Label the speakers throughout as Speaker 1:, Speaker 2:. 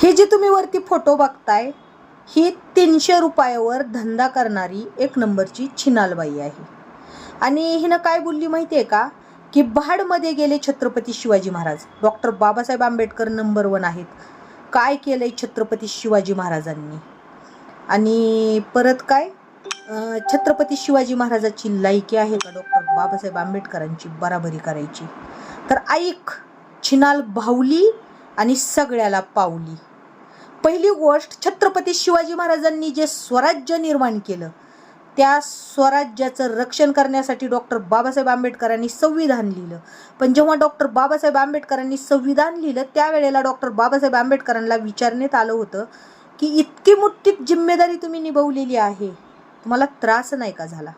Speaker 1: हे जे तुम्ही वरती फोटो बघताय ही 300 रुपयावर धंदा करणारी एक नंबरची छिनालबाई आहे. आणि हिनं काय बोलली माहिती आहे का, की भाडमध्ये गेले छत्रपती शिवाजी महाराज. डॉक्टर बाबासाहेब आंबेडकर नंबर 1 आहेत. काय केलंय छत्रपती शिवाजी महाराजांनी. आणि परत काय छत्रपती शिवाजी महाराजाची लायकी आहे का डॉक्टर बाबासाहेब आंबेडकरांची बराबरी करायची. तर ऐक, छिनाल भावली आणि सगळ्याला पावली. पहिली गोष्ट, छत्रपती शिवाजी महाराजांनी जे स्वराज्य निर्माण केलं त्या स्वराज्याचं रक्षण करण्यासाठी डॉक्टर बाबासाहेब आंबेडकरांनी संविधान लिहिलं. पण जेव्हा डॉक्टर बाबासाहेब आंबेडकरांनी संविधान लिहिलं त्यावेळेला डॉक्टर बाबासाहेब आंबेडकरांना विचारण्यात आलं होतं की इतकी मोठी जिम्मेदारी तुम्ही निभावलेली आहे, तुम्हाला त्रास नाही का झाला.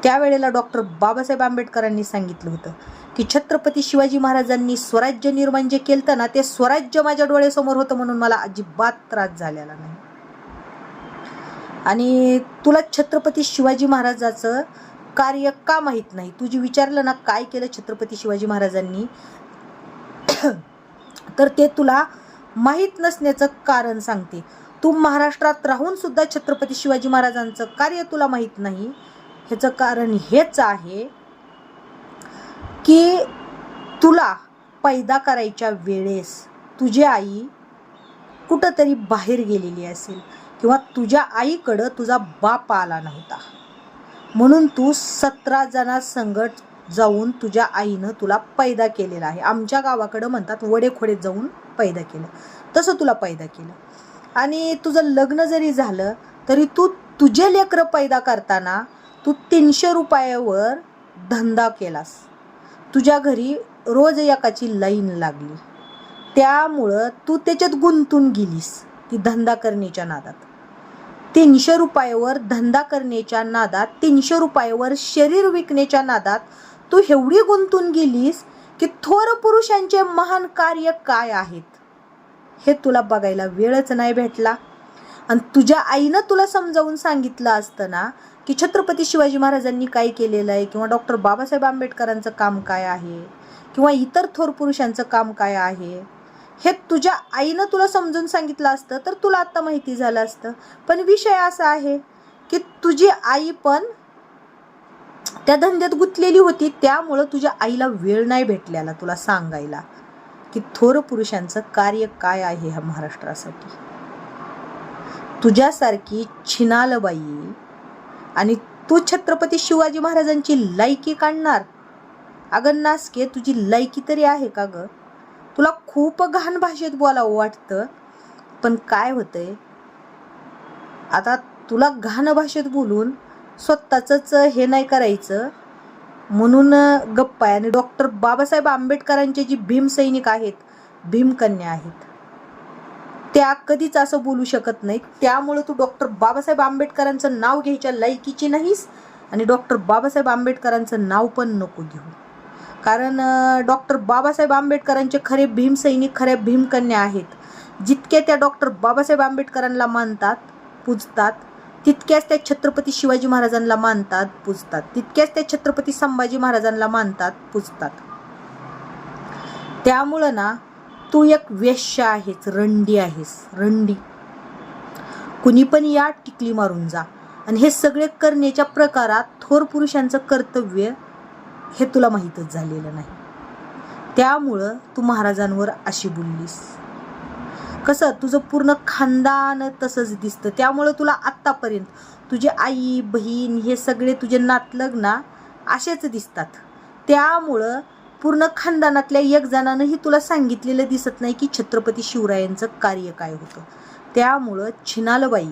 Speaker 1: त्यावेळेला डॉक्टर बाबासाहेब आंबेडकरांनी सांगितलं होतं की छत्रपती शिवाजी महाराजांनी स्वराज्य निर्माण जे केलं ना ते स्वराज्य माझ्या डोळ्यासमोर होतं म्हणून मला अजिबात त्रास झालेला नाही. आणि तुला छत्रपती शिवाजी महाराजाचं कार्य का माहीत नाही. तुझी विचारलं ना काय केलं छत्रपती शिवाजी महाराजांनी तर ते तुला माहीत नसण्याचं कारण सांगते. तू महाराष्ट्रात राहून सुद्धा छत्रपती शिवाजी महाराजांचं कार्य तुला माहीत नाही. ह्याचं कारण हेच आहे की तुला पैदा करायच्या वेळेस तुझी आई कुठंतरी बाहेर गेलेली असेल किंवा तुझ्या आईकडं तुझा बाप आला नव्हता म्हणून तू 17 जणांसंगत जाऊन तुझ्या आईनं तुला पैदा केलेला आहे. आमच्या गावाकडं म्हणतात वडेखोडे जाऊन पैदा केलं, तसं तुला पैदा केलं. आणि तुझं लग्न जरी झालं तरी तू तुझे लेकरं पैदा करताना तू 300 रुपयावर धंदा केलास. तुझ्या घरी रोज एकाची लाईन लागली, त्यामुळं तू त्याच्यात गुंतून गेलीस ती धंदा करण्याच्या नादात. 300 रुपयावर धंदा करण्याच्या नादात, 300 रुपयावर शरीर विकण्याच्या नादात तू एवढी गुंतून गेलीस की थोर पुरुषांचे महान कार्य काय आहेत हे तुला बघायला वेळच नाही भेटला. आणि तुझ्या आईनं तुला समजावून सांगितलं असतं ना की छत्रपती शिवाजी महाराजांनी काय केलेलं आहे किंवा डॉक्टर बाबासाहेब आंबेडकरांचं काम काय आहे किंवा इतर थोर पुरुषांचं काम काय आहे हे तुझ्या आईनं तुला समजून सांगितलं असतं तर तुला आत्ता माहिती झालं असतं. पण विषय असा आहे की तुझी आई पण त्या धंद्यात गुंतलेली होती, त्यामुळं तुझ्या आईला वेळ नाही भेटलेला तुला सांगायला की थोर पुरुषांचं कार्य काय आहे ह्या महाराष्ट्रासाठी. तुझ्यासारखी छिनालबाई आणि तू छत्रपती शिवाजी महाराजांची लायकी काढणार. अगं नासके, तुझी लायकी तरी आहे का ग. तुला खूप घाण भाषेत बोलावं वाटतं, पण काय होतंय आता तुला घाण भाषेत बोलून स्वतःच हे नाही करायचं म्हणून गप्प आहे. आणि डॉक्टर बाबासाहेब आंबेडकरांचे जी भीमसैनिक आहेत, भीमकन्या आहेत, त्या कधीच असं बोलू शकत नाहीत. त्यामुळे तू डॉक्टर बाबासाहेब आंबेडकरांचं नाव घ्यायच्या लायकीची नाहीस आणि डॉक्टर बाबासाहेब आंबेडकरांचं नाव पण नको घेऊ. कारण डॉक्टर बाबासाहेब आंबेडकरांचे खरे भीमसैनिक, खऱ्या भीमकन्या आहेत. जितके त्या डॉक्टर बाबासाहेब आंबेडकरांना मानतात, पूजतात, तितक्याच त्या छत्रपती शिवाजी महाराजांना मानतात, पूजतात, तितक्याच त्या छत्रपती संभाजी महाराजांना मानतात, पूजतात. त्यामुळं ना तू एक वेश्या आहेस, रंडी आहेस, रंडी. कुणी पण या टिकली मारून जा. आणि हे सगळे करण्याच्या प्रकारात थोर पुरुषांचं कर्तव्य हे तुला माहीतच झालेलं नाही. त्यामुळं तू महाराजांवर अशी बोललीस. कसं तुझं पूर्ण खानदान तसंच दिसतं. त्यामुळं तुला आत्तापर्यंत तुझे आई बहीण हे सगळे तुझे नातलग ना असेच दिसतात. त्यामुळं पूर्ण खानदानातल्या एक जणानंही तुला सांगितलेलं दिसत नाही की छत्रपती शिवरायांचं कार्य काय होतं. त्यामुळं छिनालबाई